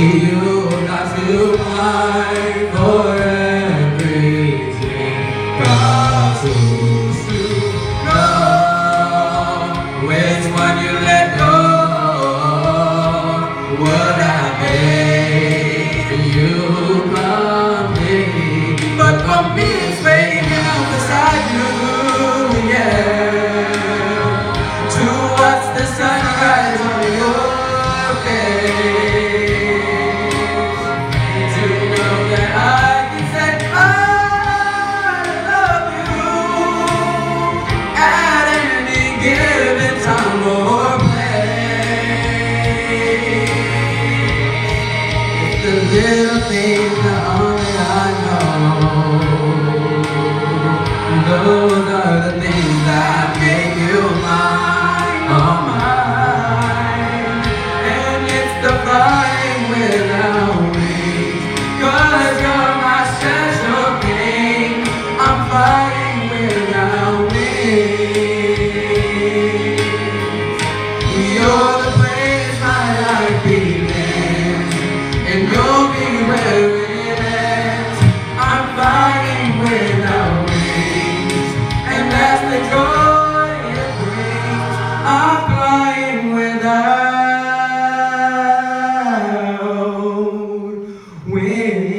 You've got to fight for everything. Got to know which one you let go would have made you complete. But for me, it's waiting out beside you, yeah, to watch the sunrise on your face, to know that I can say I love you at any given time or place. It's the little things that only I know. Those are the things that make you mine, oh mine. And it's the flying without wings, 'cause you're my special thing. I'm flying without wings. You're the place my life begins, and you'll be where it ends. I'm flying without wings, and that's the joy it brings. I'm flying without wings.